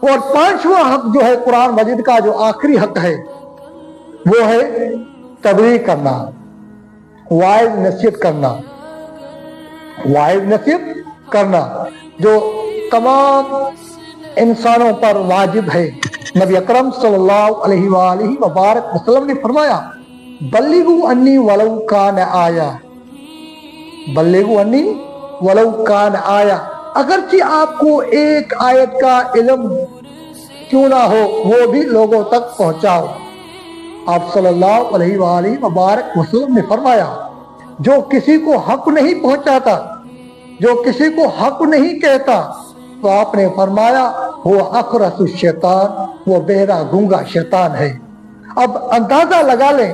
اور پانچواں حق جو ہے قرآن مجید کا جو آخری حق ہے وہ ہے تبلیغ کرنا، واعظ نصیحت کرنا، واعظ نصیحت کرنا جو تمام انسانوں پر واجب ہے۔ نبی اکرم صلی اللہ علیہ وآلہ وبارک وسلم نے فرمایا بلغوا انی ولو کان آیا، بلغوا انی ولو کان آیا، اگرچہ آپ کو ایک آیت کا علم کیوں نہ ہو وہ بھی لوگوں تک پہنچاؤ۔ آپ صلی اللہ علیہ وآلہ وبارک وسلم نے فرمایا جو کسی کو حق نہیں پہنچاتا، جو کسی کو حق نہیں کہتا، تو آپ نے فرمایا وہ اخرس الشیطان، وہ بہرا گونگا شیطان ہے۔ اب اندازہ لگا لیں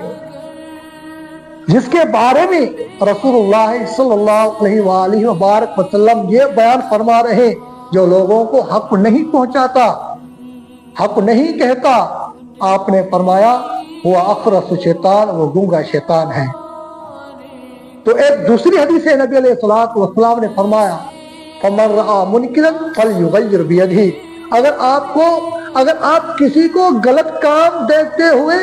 جس کے بارے میں رسول اللہ صلی اللہ علیہ وآلہ وبارک وسلم یہ بیان فرما رہے جو لوگوں کو حق نہیں پہنچاتا، حق نہیں کہتا، آپ نے فرمایا وہ اخرس الشیطان، وہ گونگا شیطان ہے۔ تو ایک دوسری حدیث ہے نبی علیہ الصلوۃ والسلام نے فرمایا فَمَن رَأَىٰ مُنْكَرًا فَلْيُغَيِّرْ بِيَدِهِ، اگر آپ کسی کو غلط کام دیکھتے ہوئے،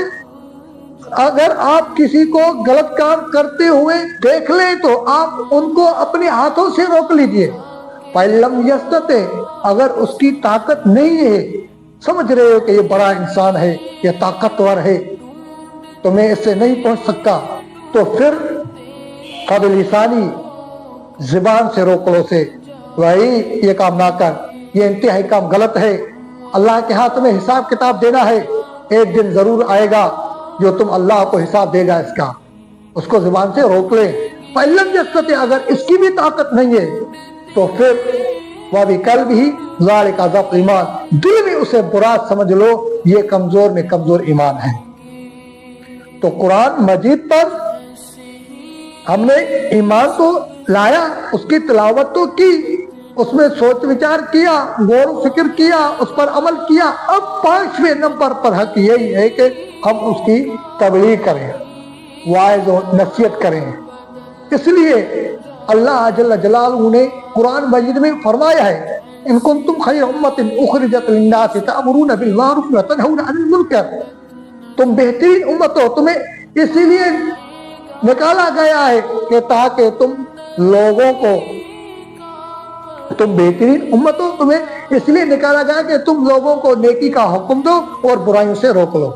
اگر آپ کسی کو غلط کام کرتے ہوئے دیکھ لیں تو آپ ان کو اپنے ہاتھوں سے روک لیجئے۔ فَإِن لَّمْ يَسْتَطِع، اگر اس کی طاقت نہیں ہے، سمجھ رہے ہو کہ یہ بڑا انسان ہے، یہ طاقتور ہے تو میں اس سے نہیں پہنچ سکتا، تو پھر قبلسانی زبان سے روک لو سے بھائی یہ کام نہ کر، یہ انتہائی کام غلط ہے، اللہ کے ہاں تمہیں حساب کتاب دینا ہے، ایک دن ضرور آئے گا جو تم اللہ کو حساب دے گا اس کا، اس کو زبان سے روک لیں۔ فَإِن لَّمْ يَسْتَطِع، اگر اس کی بھی طاقت نہیں ہے تو پھر وَبِقَلْبِهِ ذَلِكَ ضَعْفُ الْإِيمَانِ، دل میں اسے برا سمجھ لو، یہ کمزور میں کمزور ایمان ہے۔ تو قرآن مجید پر ہم نے ایمان تو لایا، اس کی تلاوت تو کی، اس میں سوچ وچار کیا، غور و فکر کیا، اس پر عمل کیا، اب پانچویں نمبر پر حق یہی ہے کہ ہم اس کی تبلیغ کریں، واعظ و نصیحت کریں۔ اس لیے اللہ جل جلالہ نے قرآن مجید میں فرمایا ہے ان کنتم خیر امۃ اخرجت للناس تأمرون بالمعروف وتنہون عن المنکر، تم بہترین امت ہو، تمہیں اسی لیے نکالا گیا ہے کہ تاکہ تم لوگوں کو، تم بہترین امت ہو، تمہیں اس لیے نکالا گیا کہ تم لوگوں کو نیکی کا حکم دو اور برائیوں سے روک لو۔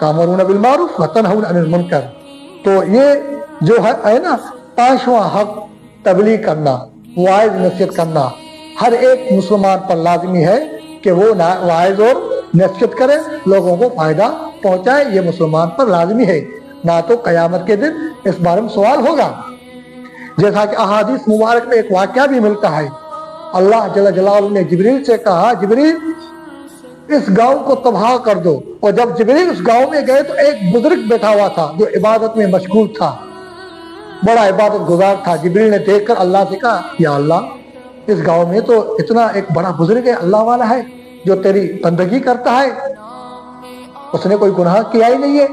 تأمرون بالمعروف وتنہون عن المنکر، تو یہ جو ہے نا پانچواں حق تبلیغ کرنا، واعظ نصیحت کرنا، ہر ایک مسلمان پر لازمی ہے کہ وہ واعظ اور نصیحت کرے، لوگوں کو فائدہ پہنچائے، یہ مسلمان پر لازمی ہے، نہ تو قیامت کے دن اس بارے میں سوال ہوگا۔ جیسا کہ احادیث مبارک میں ایک واقعہ بھی ملتا ہے، اللہ جل جلالہ نے جبریل سے کہا جبریل اس گاؤں کو تباہ کر دو، اور جب جبریل اس گاؤں میں گئے تو ایک بزرگ بیٹھا ہوا تھا جو عبادت میں مشغول تھا، بڑا عبادت گزار تھا۔ جبریل نے دیکھ کر اللہ سے کہا یا اللہ اس گاؤں میں تو اتنا ایک بڑا بزرگ ہے، اللہ والا ہے جو تیری بندگی کرتا ہے، اس نے کوئی گناہ کیا ہی نہیں ہے۔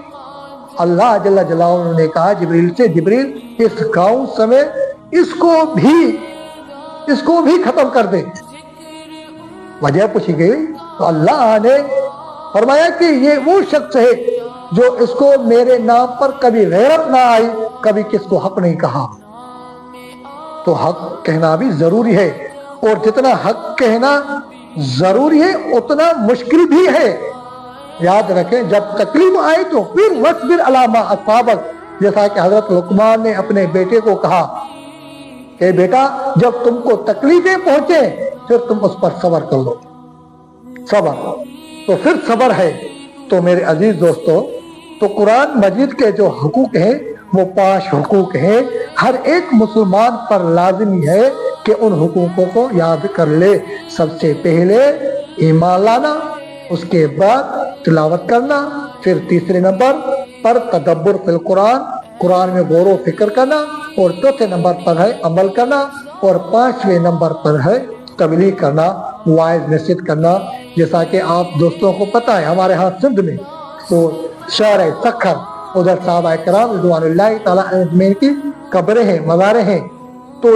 اللہ جل جلالہ نے کہا جبریل سے جبریل اس گاؤں سمیت اس کو بھی ختم کر دے۔ وجہ پوچھی گئی تو اللہ نے فرمایا کہ یہ وہ شخص ہے جو اس کو میرے نام پر کبھی غیرت نہ آئی، کبھی کس کو حق نہیں کہا۔ تو حق کہنا بھی ضروری ہے، اور جتنا حق کہنا ضروری ہے اتنا مشکل بھی ہے۔ یاد رکھیں جب تکلیف آئے تو پھر وَاصْبِرْ عَلَىٰ مَا أَصَابَكَ، جیسا کہ حضرت لقمان نے اپنے بیٹے کو کہا کہ بیٹا جب تم کو تکلیفیں پہنچے پھر تم اس پر صبر کر لو، صبر تو پھر صبر ہے۔ تو میرے عزیز دوستو، تو قرآن مجید کے جو حقوق ہیں وہ 5 حقوق ہیں، ہر ایک مسلمان پر لازمی ہے کہ ان حقوقوں کو یاد کر لے۔ سب سے پہلے ایمان لانا، اس کے بعد تلاوت کرنا، پھر تیسرے نمبر پر تدبر فی القرآن، قرآن میں غور و فکر کرنا، اور چوتھے نمبر پر ہے عمل کرنا، اور 5ویں نمبر پر ہے تبلیغ کرنا، واعظ نصیحت کرنا۔ جیسا کہ آپ دوستوں کو پتہ ہے ہمارے ہاں سندھ میں تو شہر سکھر، ادھر صحابہ کرام رضوان اللہ تعالیٰ اجمعین کی قبریں ہیں، مزاریں ہیں، تو